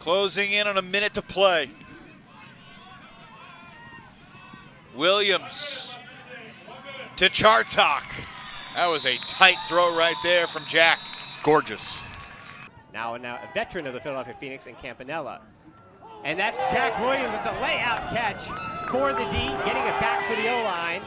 Closing in on a minute to play. Williams to Chartok. That was a tight throw right there from Jack. Gorgeous. Now a veteran of the Philadelphia Phoenix and Campanella. And that's Jack Williams with the layout catch for the D, getting it back for the O-line.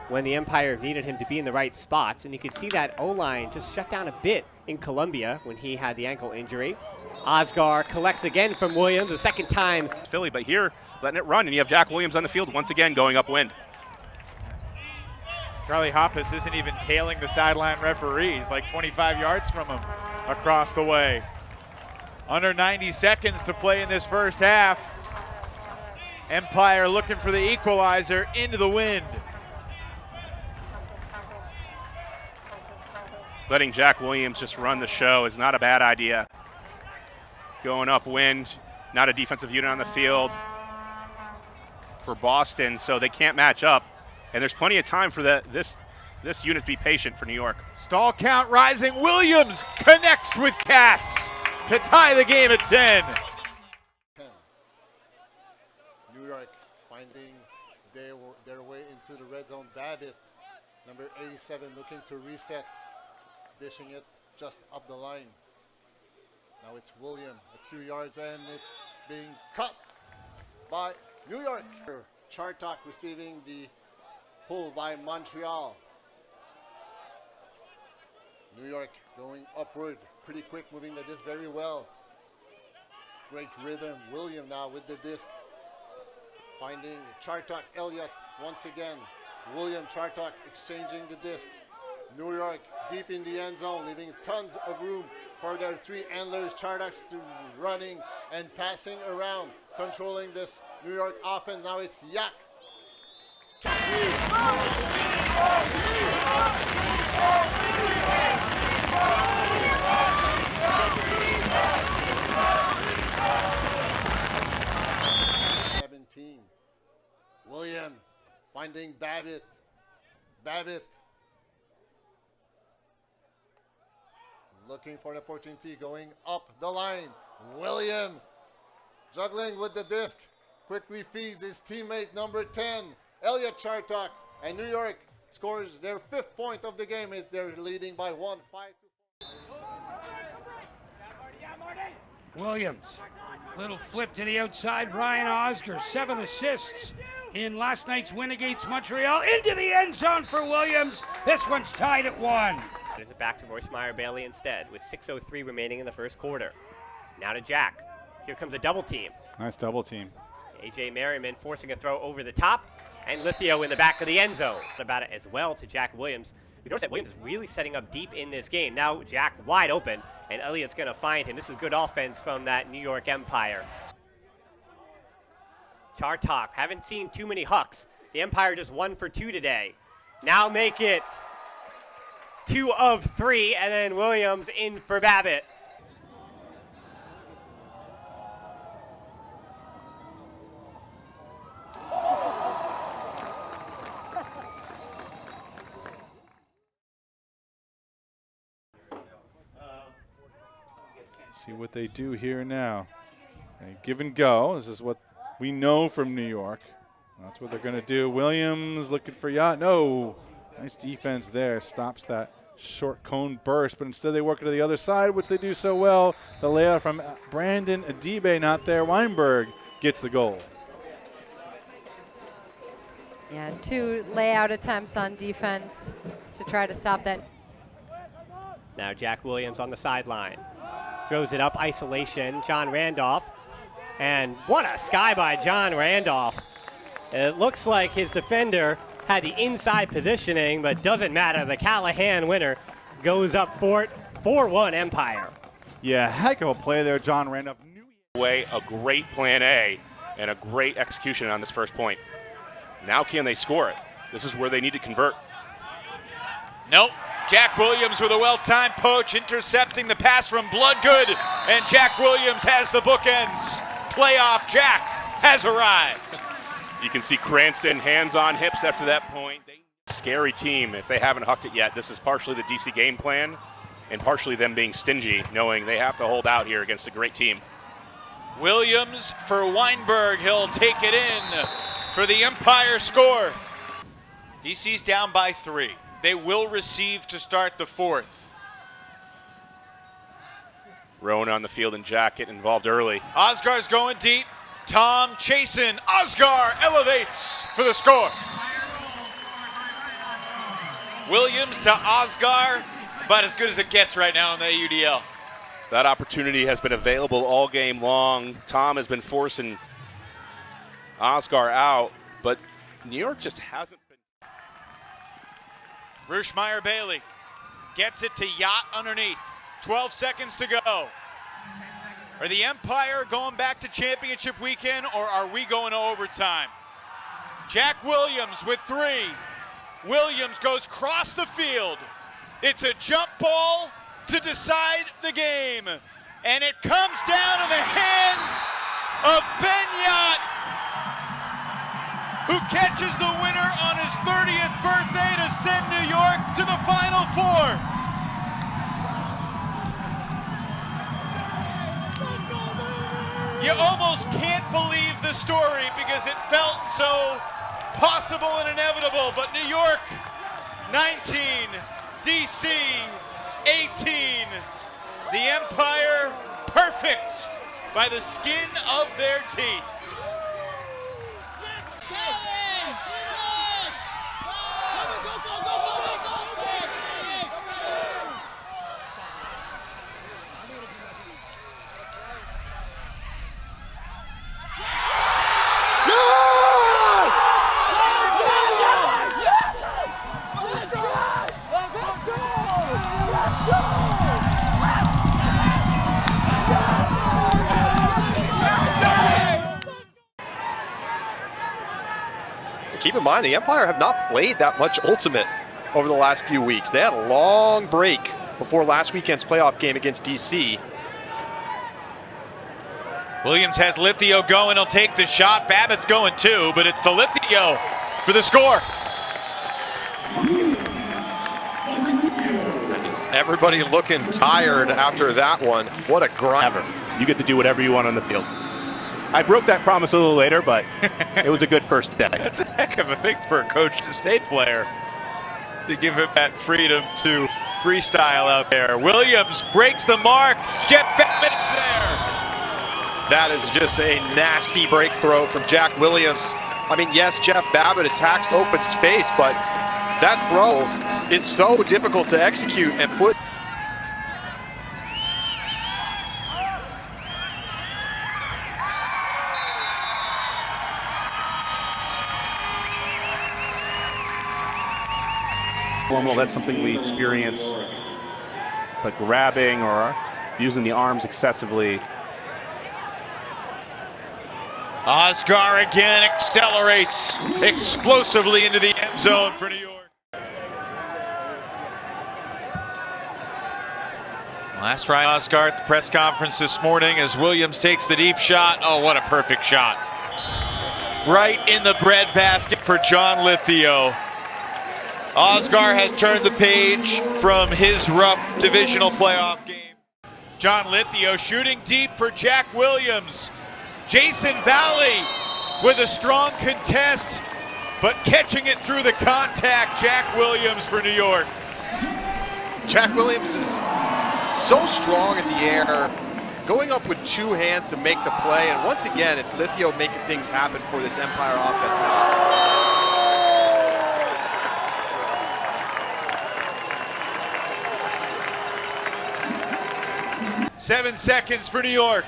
When the Empire needed him to be in the right spots, and you could see that O-line just shut down a bit in Columbia when he had the ankle injury. Osgar collects again from Williams, a second time. Philly, but here letting it run, and you have Jack Williams on the field once again going upwind. Charlie Hoppus isn't even tailing the sideline referee. He's like 25 yards from him across the way. Under 90 seconds to play in this first half. Empire looking for the equalizer into the wind. Letting Jack Williams just run the show is not a bad idea. Going upwind, not a defensive unit on the field for Boston, so they can't match up. And there's plenty of time for this unit to be patient for New York. Stall count rising. Williams connects with Cats to tie the game at 10. New York finding their way into the red zone. Babbitt, number 87, looking to reset. Dishing it just up the line. Now it's William, a few yards, and it's being cut by New York. Chartok receiving the pull by Montreal. New York going upward, pretty quick, moving the disc very well. Great rhythm. William now with the disc. Finding Chartok, Elliott once again. William, Chartok exchanging the disc. New York deep in the end zone, leaving tons of room for their three handlers. Chartoks to running and passing around, controlling this New York offense. Now it's Yak. William finding Babbitt. Looking for an opportunity, going up the line. William juggling with the disc. Quickly feeds his teammate number 10, Elliott Chartok. And New York scores their 5th point of the game. They're leading by 1, 5-4. Williams, little flip to the outside. Brian Oscar, 7 assists in last night's win against Montreal. Into the end zone for Williams. This one's tied at 1. Is it back to Royce Meyer-Bailey instead with 6:03 remaining in the first quarter. Now to Jack. Here comes a double team. Nice double team. A.J. Merriman forcing a throw over the top, and Lithio in the back of the end zone. About it as well to Jack Williams. You notice that Williams is really setting up deep in this game. Now Jack wide open, and Elliott's going to find him. This is good offense from that New York Empire. Chartok, haven't seen too many hucks. The Empire just 1 for 2 today. Now make it 2 of 3, and then Williams in for Babbitt. See what they do here now. Okay, give and go. This is what we know from New York. That's what they're going to do. Williams looking for Yacht. No. Nice defense there. Stops that short cone burst, but instead they work it to the other side, which they do so well. The layout from Brandon Adibe not there. Weinberg gets the goal. Yeah, 2 layout attempts on defense to try to stop that. Now Jack Williams on the sideline. Throws it up, isolation, John Randolph. And what a sky by John Randolph. It looks like his defender had the inside positioning, but doesn't matter. The Callahan winner goes up for it, 4-1 Empire. Yeah, heck of a play there, John Randolph. Way a great plan A and a great execution on this first point. Now can they score it? This is where they need to convert. Nope. Jack Williams with a well-timed poach, intercepting the pass from Bloodgood, and Jack Williams has the bookends. Playoff Jack has arrived. You can see Cranston hands on hips after that point. scary team if they haven't hucked it yet. This is partially the DC game plan and partially them being stingy, knowing they have to hold out here against a great team. Williams for Weinberg. He'll take it in for the Empire score. DC's down by 3. They will receive to start the 4th. Rowan on the field and Jack get involved early. Osgar's going deep. Tom chasing. Osgar elevates for the score. Williams to Osgar. About as good as it gets right now in the AUDL. That opportunity has been available all game long. Tom has been forcing Osgar out, but New York just hasn't been. Ruschmeyer Bailey gets it to Yacht underneath. 12 seconds to go. Are the Empire going back to championship weekend, or are we going to overtime? Jack Williams with 3. Williams goes across the field. It's a jump ball to decide the game. And it comes down in the hands of Ben Yacht, who catches the winner on his 30th birthday to send New York to the Final Four. You almost can't believe the story because it felt so possible and inevitable, but New York 19, DC 18. The Empire perfect by the skin of their teeth. Keep in mind, the Empire have not played that much Ultimate over the last few weeks. They had a long break before last weekend's playoff game against DC. Williams has Lithio going. He'll take the shot. Babbitt's going too, but it's the Lithio for the score. Everybody looking tired after that one. What a grind. You get to do whatever you want on the field. I broke that promise a little later, but it was a good first day. That's a heck of a thing for a coach to state player, to give him that freedom to freestyle out there. Williams breaks the mark. Jeff Babbitt's there. That is just a nasty break throw from Jack Williams. I mean, yes, Jeff Babbitt attacks open space, but that throw is so difficult to execute and put. Well, that's something we experience, but grabbing or using the arms excessively. Osgar again accelerates explosively into the end zone for New York. Last try Osgar at the press conference this morning as Williams takes the deep shot. Oh, what a perfect shot. Right in the breadbasket for John Lithio. Osgar has turned the page from his rough divisional playoff game. John Lithio shooting deep for Jack Williams. Jason Valley with a strong contest, but catching it through the contact. Jack Williams for New York. Jack Williams is so strong in the air, going up with 2 hands to make the play, and once again, it's Lithio making things happen for this Empire offense now. 7 seconds for New York.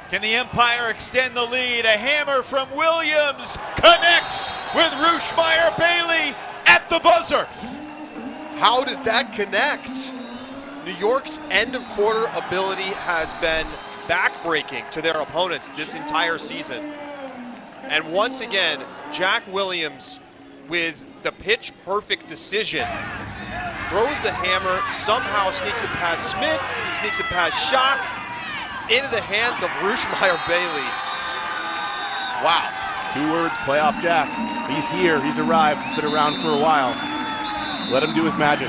Can the Empire extend the lead? A hammer from Williams connects with Ruschmeyer Bailey at the buzzer. How did that connect? New York's end of quarter ability has been backbreaking to their opponents this entire season. And once again, Jack Williams with the pitch perfect decision. Throws the hammer, somehow sneaks it past Smith, sneaks it past Schock, into the hands of Ruschmeyer Bailey. Wow. 2 words, playoff Jack. He's here, he's arrived, he's been around for a while. Let him do his magic.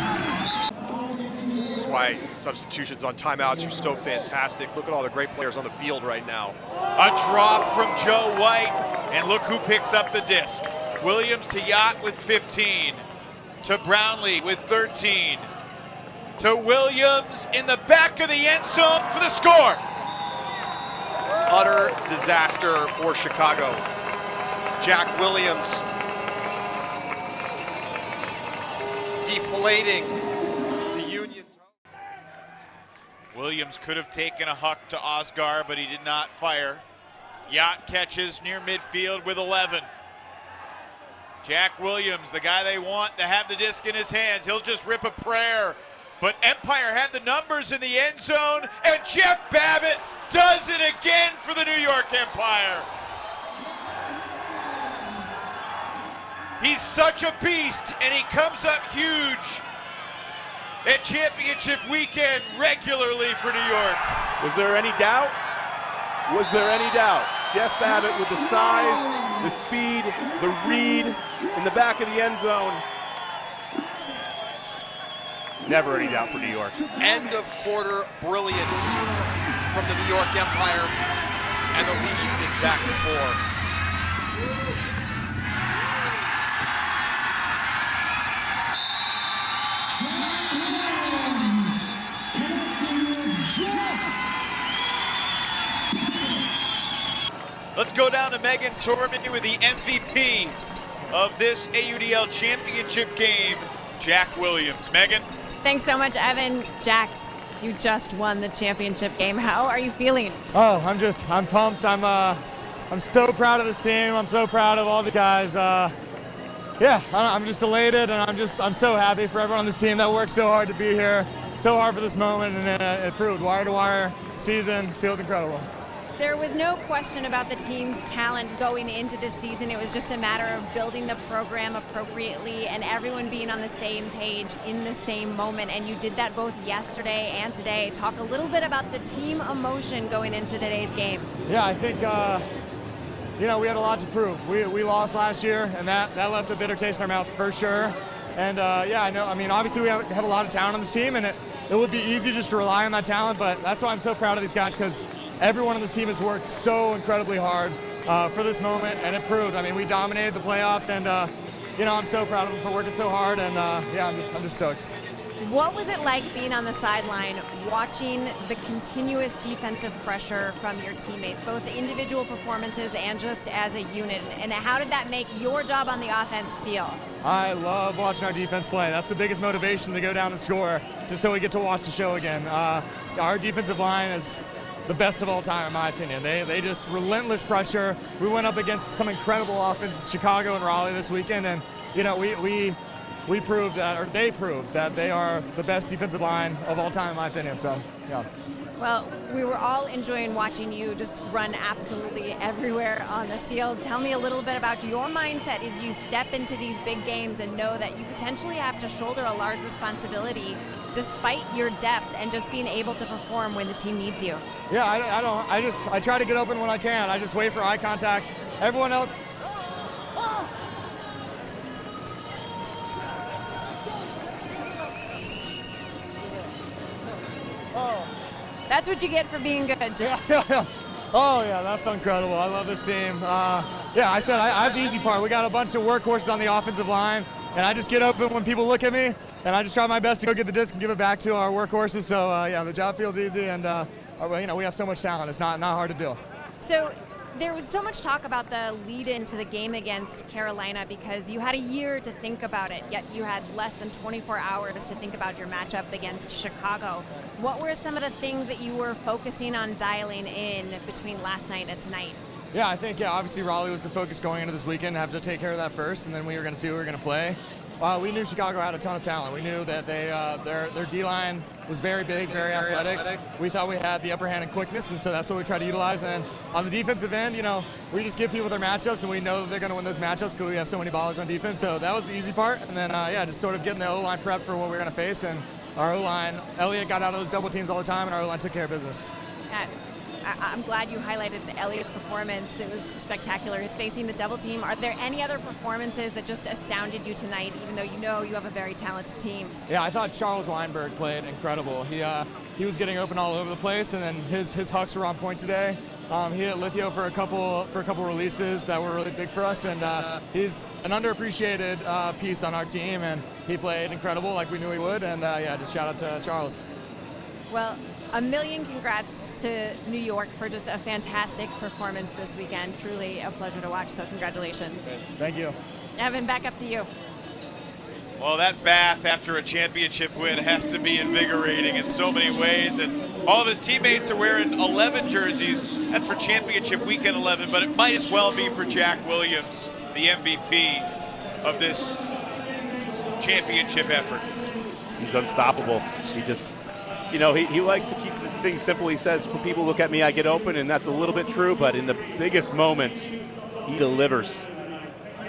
This is why substitutions on timeouts are so fantastic. Look at all the great players on the field right now. A drop from Joe White, and look who picks up the disc. Williams to Yacht with 15, to Brownlee with 13, to Williams in the back of the end zone for the score. Utter disaster for Chicago. Jack Williams deflating the Union's. Williams could have taken a huck to Osgar, but he did not fire. Yacht catches near midfield with 11. Jack Williams, the guy they want to have the disc in his hands, he'll just rip a prayer. But Empire had the numbers in the end zone, and Jeff Babbitt does it again for the New York Empire. He's such a beast, and he comes up huge at championship weekend regularly for New York. Was there any doubt? Was there any doubt? Jeff Babbitt with the size, the speed, the read in the back of the end zone. Never any doubt for New York. End of quarter brilliance from the New York Empire, and the lead is back to 4. Let's go down to Megan Tormey with the MVP of this AUDL Championship game, Jack Williams. Megan? Thanks so much, Evan. Jack, you just won the championship game. How are you feeling? Oh, I'm pumped. I'm so proud of this team. I'm so proud of all the guys. Yeah, I'm just elated, and I'm so happy for everyone on this team that worked so hard to be here, so hard for this moment, and it proved. Wire to wire season feels incredible. There was no question about the team's talent going into this season. It was just a matter of building the program appropriately and everyone being on the same page in the same moment. And you did that both yesterday and today. Talk a little bit about the team emotion going into today's game. Yeah, I think, we had a lot to prove. We lost last year, and that left a bitter taste in our mouth for sure. And yeah, I know, obviously we have a lot of talent on this team, and it would be easy just to rely on that talent, but that's why I'm so proud of these guys, because everyone on this team has worked so incredibly hard for this moment, and it proved. We dominated the playoffs, and I'm so proud of them for working so hard, and yeah, I'm just stoked. What was it like being on the sideline, watching the continuous defensive pressure from your teammates, both the individual performances and just as a unit, and how did that make your job on the offense feel? I love watching our defense play. That's the biggest motivation to go down and score, just so we get to watch the show again. Our defensive line is the best of all time, in my opinion. They just relentless pressure. We went up against some incredible offenses, Chicago and Raleigh this weekend, and we proved that, or they proved that they are the best defensive line of all time, in my opinion. So, yeah. Well, we were all enjoying watching you just run absolutely everywhere on the field. Tell me a little bit about your mindset as you step into these big games and know that you potentially have to shoulder a large responsibility despite your depth and just being able to perform when the team needs you. Yeah, I try to get open when I can. I just wait for eye contact. Everyone else. That's what you get for being good, Jeff. Yeah. Oh, yeah, that's incredible. I love this team. Yeah, I said I have the easy part. We got a bunch of workhorses on the offensive line, and I just get open when people look at me, and I just try my best to go get the disc and give it back to our workhorses. So, yeah, the job feels easy, and, we have so much talent. It's not hard to do. So there was so much talk about the lead into the game against Carolina because you had a year to think about it, yet you had less than 24 hours to think about your matchup against Chicago. What were some of the things that you were focusing on dialing in between last night and tonight? Yeah, I think, obviously Raleigh was the focus going into this weekend. Have to take care of that first, and then we were going to see who we were going to play. We knew Chicago had a ton of talent. We knew that their D-line was very big, very athletic. We thought we had the upper hand in quickness, and so that's what we tried to utilize. And on the defensive end, we just give people their matchups, and we know that they're going to win those matchups because we have so many ballers on defense. So that was the easy part. And then, just sort of getting the O-line prepped for what we were going to face. And our O-line, Elliott got out of those double teams all the time, and our O-line took care of business. I'm glad you highlighted Elliott's performance. It was spectacular. He's facing the double team. Are there any other performances that just astounded you tonight, even though you know you have a very talented team? Yeah, I thought Charles Weinberg played incredible. He was getting open all over the place, and then his hucks were on point today. He hit Lithio for a couple releases that were really big for us, and he's an underappreciated piece on our team, and he played incredible like we knew he would, and yeah, just shout out to Charles. Well, a million congrats to New York for just a fantastic performance this weekend. Truly a pleasure to watch, so congratulations. Thank you. Evan, back up to you. Well, that bath after a championship win has to be invigorating in so many ways, and all of his teammates are wearing 11 jerseys. That's for championship weekend 11, but it might as well be for Jack Williams, the MVP of this championship effort. He's unstoppable. He just, you know, he likes to keep things simple. He says, when people look at me, I get open, and that's a little bit true, but in the biggest moments, he delivers.